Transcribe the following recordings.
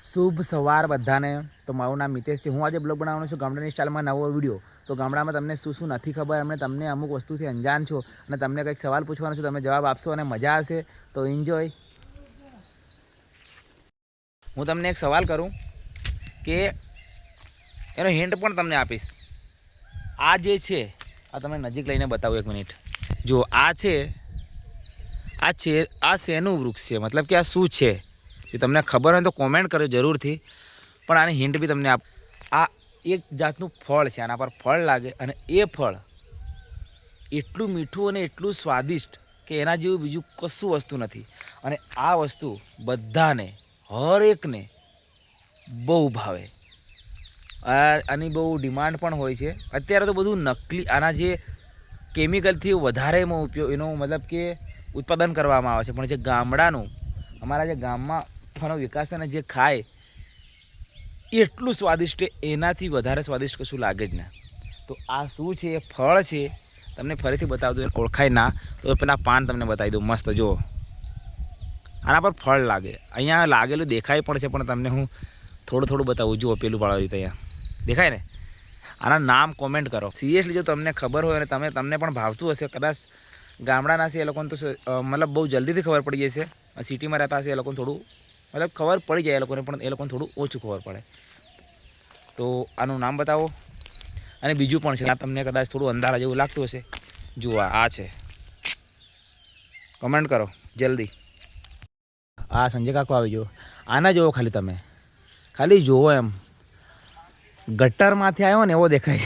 શુભ સવાર બધાને। તો મારું નામ મિતેશ છે। હું આજે બ્લોગ બનાવવાનો છું ગામડાની સ્ટાઇલમાં નવો વિડીયો। તો ગામડામાં તમને શું શું નથી ખબર અને તમને અમુક વસ્તુથી અંજાન છો અને તમને કંઈક સવાલ પૂછવાનો છે, તમે જવાબ આપશો અને મજા આવશે તો એન્જોય। હું તમને એક સવાલ કરું કે એનો હિન્ટ પણ તમને આપીશ। આ જે છે આ તમે નજીક લઈને બતાવું, 1 મિનિટ। જો આ છે આ શેનું વૃક્ષ છે, મતલબ કે આ શું છે એ તમને ખબર હોય તો કોમેન્ટ કરજો જરૂરથી। પણ આની હિન્ટ બી તમને આ એક જાતનું ફળ છે, આના પર ફળ લાગે અને એ ફળ એટલું મીઠું અને એટલું સ્વાદિષ્ટ કે એના જેવું બીજું કશું વસ્તુ નથી। અને આ વસ્તુ બધાને હરેકને બહુ ભાવે। આની બહુ ડિમાન્ડ પણ હોય છે। અત્યારે તો બધું નકલી, આના જે કેમિકલથી વધારે એમાં ઉપયોગ એનો મતલબ કે ઉત્પાદન કરવામાં આવે છે, પણ જે ગામડાનું અમારા જે ગામમાં વિકાસ થાય ને જે ખાય એટલું સ્વાદિષ્ટ, એનાથી વધારે સ્વાદિષ્ટ કશું લાગે જ ના। તો આ શું છે? એ ફળ છે। તમને ફરીથી બતાવી દઉં, ઓળખાય ના તો પેલા પાન તમને બતાવી દઉં મસ્ત। જો આના પર ફળ લાગે, અહીંયા લાગેલું દેખાય પણ છે, પણ તમને હું થોડું બતાવું। જુઓ પેલું પાડ્યું ત્યાં દેખાય ને? આના નામ કોમેન્ટ કરો સિરિયસલી। જો તમને ખબર હોય અને તમને પણ ભાવતું હશે, કદાચ ગામડાના છે એ લોકોને તો મતલબ બહુ જલ્દીથી ખબર પડી જશે। સિટીમાં રહેતા હશે એ લોકોને થોડું મતલબ ખબર પડી જાય, એ લોકોને પણ એ લોકોને થોડું ઓછું ખબર પડે। તો આનું નામ બતાવો। અને બીજું પણ છે, આ તમને કદાચ થોડું અંધારા જેવું લાગતું હશે। જુઓ આ છે, કમેન્ટ કરો જલ્દી। આ સંજય કાકો આવી ગયો। આના જુઓ ખાલી, તમે ખાલી જુઓ, એમ ગટરમાંથી આવ્યો ને એવો દેખાય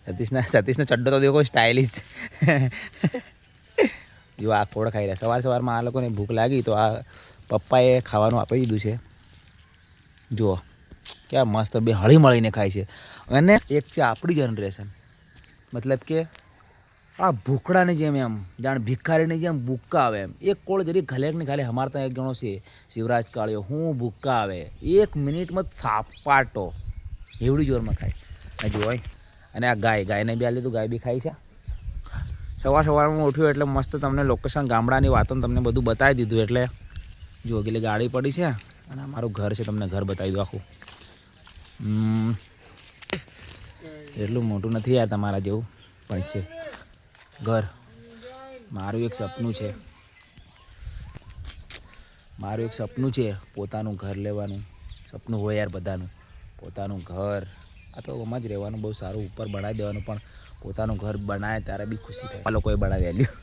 છે। સતીશનો ચડ્ડો તો દેખો સ્ટાઇલિશ। જો આ ખોડ ખાઈ રહ્યા સવારમાં। આ લોકોને ભૂખ લાગી તો આ પપ્પાએ ખાવાનું આપી દીધું છે। જુઓ ક્યાં મસ્ત બે હળી મળીને ખાય છે। અને એક છે આપણી જનરેશન, મતલબ કે આ ભૂખડાની જેમ, એમ જાણ ભિખારીની જેમ ભૂક્કા આવે એમ। એક કોળ જરી ઘલેક ને ખાલી અમારે ત્યાં એક જણો છે શિવરાજ કાળિયો, હું ભૂક્કા આવે 1 મિનિટમાં સાપાટો એવડી જોરમાં ખાય। જોવાય। અને આ ગાયને બી આ લીધું, ગાય બી ખાય છે। સવારમાં ઉઠ્યું એટલે મસ્ત તમને લોકેશન ગામડાની વાતો તમને બધું બતાવી દીધું। એટલે જો કેટલી ગાડી પડી છે અને અમારું ઘર છે, તમને ઘર બતાવી દઉં આખું। એટલું મોટું નથી યાર તમારા જેવું, પણ છે ઘર। મારું એક સપનું છે પોતાનું ઘર લેવાનું। સપનું હોય યાર બધાનું, પોતાનું ઘર। આ તો આમાં જ રહેવાનું, બહુ સારું ઉપર બનાવી દેવાનું, પણ પોતાનું ઘર બનાવે ત્યારે બી ખુશી થાય। આ લોકોએ બનાવી આલ્યું।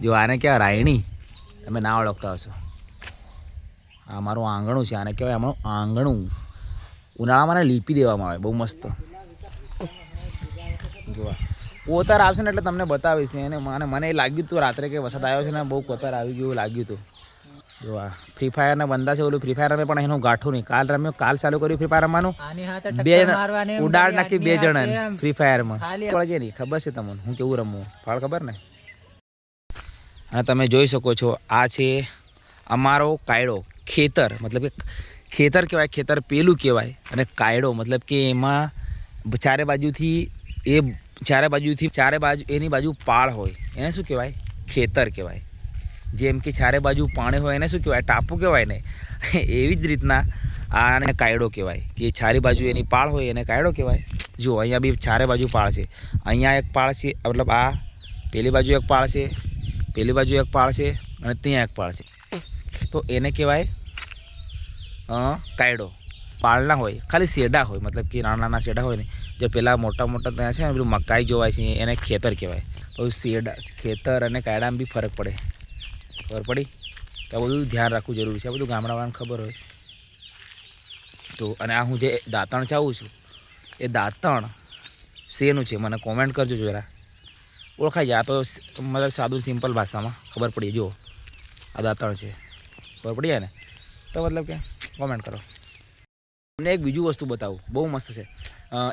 જો આને કહેવાય રાયણી, તમે ના ઓળખતા હશો। આ મારું આંગણું છે, આને કહેવાય અમારું આંગણું। ઉનાળામાં લીપી દેવામાં આવે, બહુ મસ્ત। જોવા કોતર આવશે ને એટલે તમને બતાવીશ। એને મને એ લાગ્યું હતું રાત્રે કે વરસાદ આવ્યો છે ને બહુ કોતર આવી ગયું લાગ્યું હતું। જો આ ફ્રી ફાયરના બંદા છે, ઓલું ફ્રી ફાયર રમે પણ એનું ગાંઠું નહીં। કાલ ચાલુ કર્યું ફ્રી ફાયર રમવાનું, 2 ઉડાડ નાખી 2 જણા ફ્રી ફાયરમાં। નહીં ખબર છે તમને હું કેવું રમવું, ફાળ ખબર ને? અને તમે જોઈ શકો છો આ છે અમારો કાયડો। ખેતર મતલબ કે ખેતર કહેવાય, ખેતર પેલું કહેવાય। અને કાયડો મતલબ કે એમાં ચારે બાજુ એની બાજુ પાળ હોય, એને શું કહેવાય? ખેતર કહેવાય। જેમ કે ચારે બાજુ પાણી હોય એને શું કહેવાય? ટાપુ કહેવાય ને। એવી જ રીતના આને કાયડો કહેવાય, કે ચારે બાજુ એની પાળ હોય એને કાયડો કહેવાય। જો અહીંયા બી ચારે બાજુ પાળ છે। અહીંયા એક પાળ છે, મતલબ આ પેલી બાજુ એક પાળ છે, પેલી બાજુ એક પાળ છે અને ત્યાં એક પાળ છે, તો એને કહેવાય કાયડો। પાળ ના હોય, ખાલી શેડા હોય, મતલબ કે નાના શેડા હોય ને, જે પેલા મોટા ત્યાં છે ને પેલું મકાઈ જોવાય છે એને ખેતર કહેવાય। પછી ખેતર અને કાયડામાં બી ફરક પડે, ખબર પડી? તો બધું ધ્યાન રાખવું જરૂરી છે, આ બધું ગામડાવાળાને ખબર હોય તો। અને આ હું જે દાંતણ ચાવું છું એ દાંતણ શેનું છે મને કોમેન્ટ કરજો જરા, ઓળખાઈ જાય। આ તો મતલબ સાદું સિમ્પલ ભાષામાં ખબર પડી। જો આ દાંતણ છે, ખબર પડી જાય ને? તો મતલબ કે કોમેન્ટ કરો। તમને એક બીજું વસ્તુ બતાવું, બહુ મસ્ત છે।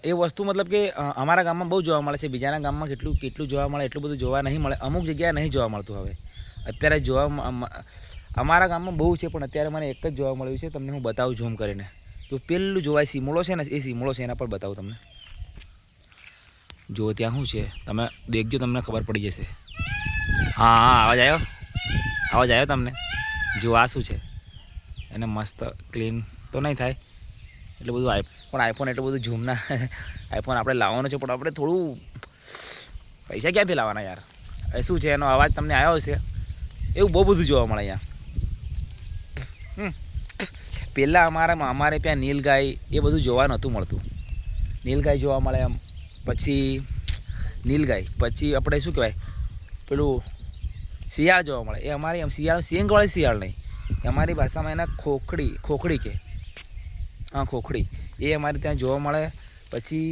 એ વસ્તુ મતલબ કે અમારા ગામમાં બહુ જોવા મળે છે, બીજાના ગામમાં કેટલું જોવા મળે એટલું બધું જોવા નહીં મળે। અમુક જગ્યાએ નહીં જોવા મળતું હવે, અત્યારે અમારા ગામમાં બહુ છે, પણ અત્યારે મને એક જ જોવા મળ્યું છે। તમને હું બતાવું ઝૂમ કરીને। તો પેલું જોવાય સીમોળો છે ને, એ સીમોળો છે, એના પર બતાવું તમને। જો ત્યાં શું છે તમે દેખજો, તમને ખબર પડી જશે। હા આવાજ આવ્યો તમને? જો આ શું છે? એને મસ્ત ક્લીન તો નહીં થાય એટલે બધું પણ આઈફોન એટલું બધું ઝૂમ ના આઈફોન આપણે લાવવાનો છે પણ આપણે થોડું પૈસા ક્યાંથી લાવવાના યાર. એ શું છે એનો અવાજ તમને આવ્યો હશે એવું બહુ બધું જોવા મળે અહીંયા. પહેલાં અમારે ત્યાં નીલગાય એ બધું જોવા નહોતું મળતું. નીલગાય જોવા મળે એમ, પછી નીલગાય, પછી આપણે શું કહેવાય પેલું શિયાળ જોવા મળે. એ અમારી એમ શિયાળ સિંગવાળી શિયાળ નહીં, અમારી ભાષામાં એના ખોખડી કે હા ખોખડી, એ અમારે ત્યાં જોવા મળે. પછી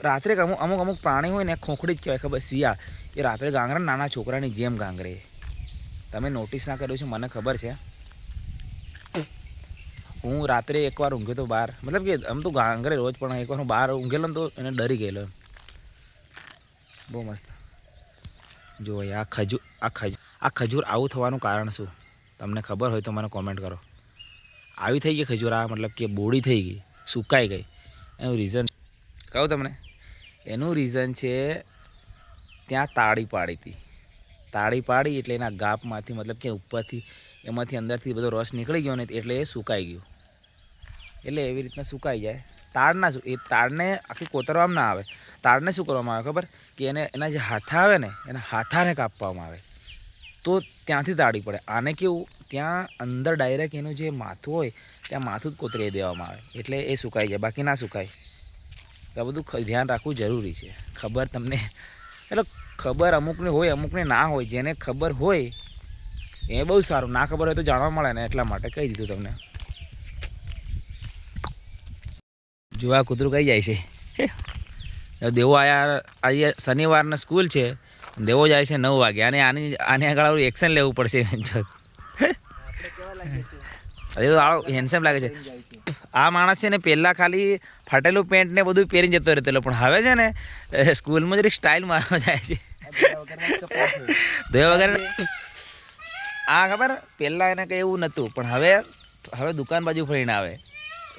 રાત્રે અમુક પ્રાણી હોય ને ખોખડી જ કહેવાય ખબર. શિયાળ એ રાત્રે ગાંગરે નાના છોકરાની જેમ ગાંગરે. તમે નોટિસ ના કર્યું છે મને ખબર છે. હું રાત્રે એકવાર ઊંઘ્યો તો બહાર, મતલબ કે આમ તો ગાંગરે રોજ, પણ એકવાર હું બહાર ઊંઘેલો ને તો એને ડરી ગયેલો એમ. બહુ મસ્ત. જો આ ખજૂર આવું થવાનું કારણ શું તમને ખબર હોય તો મને કોમેન્ટ કરો. આવી થઈ ગઈ ખજૂર, આ મતલબ કે બોડી થઈ ગઈ, સુકાઈ ગઈ. એનું રીઝન કહું તમને. એનું રીઝન છે ત્યાં તાળી પાડી હતી. તાળી પાડી એટલે એના ગાપમાંથી મતલબ કે ઉપરથી એમાંથી અંદરથી બધો રસ નીકળી ગયો ને એટલે એ સુકાઈ ગયું. એટલે એવી રીતના સુકાઈ જાય. એ તાળને આખી કોતરવામાં ના આવે. તાળને શું કરવામાં આવે ખબર, કે એના જે હાથા આવે ને એના હાથાને કાપવામાં આવે તો ત્યાંથી તાળી પડે. આને કેવું ત્યાં અંદર ડાયરેક્ટ એનું જે માથું હોય ત્યાં માથું જ કોતરી દેવામાં આવે એટલે એ સુકાઈ જાય, બાકી ના સુકાય. આ બધું ધ્યાન રાખવું જરૂરી છે. ખબર તમને એટલે ખબર અમુકને હોય અમુકને ના હોય. જેને ખબર હોય એ બહુ સારું, ના ખબર હોય તો જાણવા મળે ને એટલા માટે કહી દીધું તમને. જો આ કૂતરું કઈ જાય છે. દેવો આજે શનિવારના સ્કૂલ છે, દેવો જાય છે 9 વાગે. અને આની આગળ એક્શન લેવું પડશે. અરે તો આવો હેન્ડસમ લાગે છે. આ માણસ છે ને પહેલાં ખાલી ફાટેલું પેન્ટ ને બધું પહેરીને જતો રહેતો, પણ હવે છે ને સ્કૂલમાં જરીક સ્ટાઇલ મારવા જાય છે. દેવા વગર આ ખબર પહેલાં એને કંઈ એવું નહોતું, પણ હવે દુકાન બાજુ ફરીને આવે.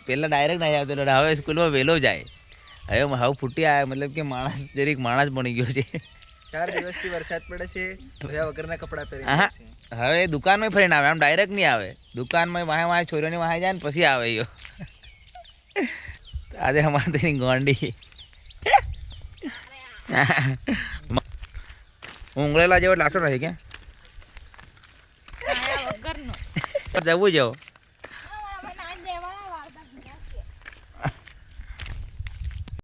પહેલાં ડાયરેક્ટ નહીં આવતો, હવે સ્કૂલમાં વહેલો જાય. હવે ફૂટી આવે, મતલબ કે માણસ જરીક માણસ બની ગયો છે. 4 દિવસથી વરસાદ પડે છે, ધોયા વગરના કપડાં પહેરીને હા હવે દુકાનમાં ફરીને આવે, આમ ડાયરેક્ટ નહીં આવે. દુકાનમાં વાહે છોરીઓની વાહે જાય ને પછી આવે. યો આજે અમારે તેની ગોંડી ઊંઘળેલા જેવો લાગતો નથી કે જવું જેવો.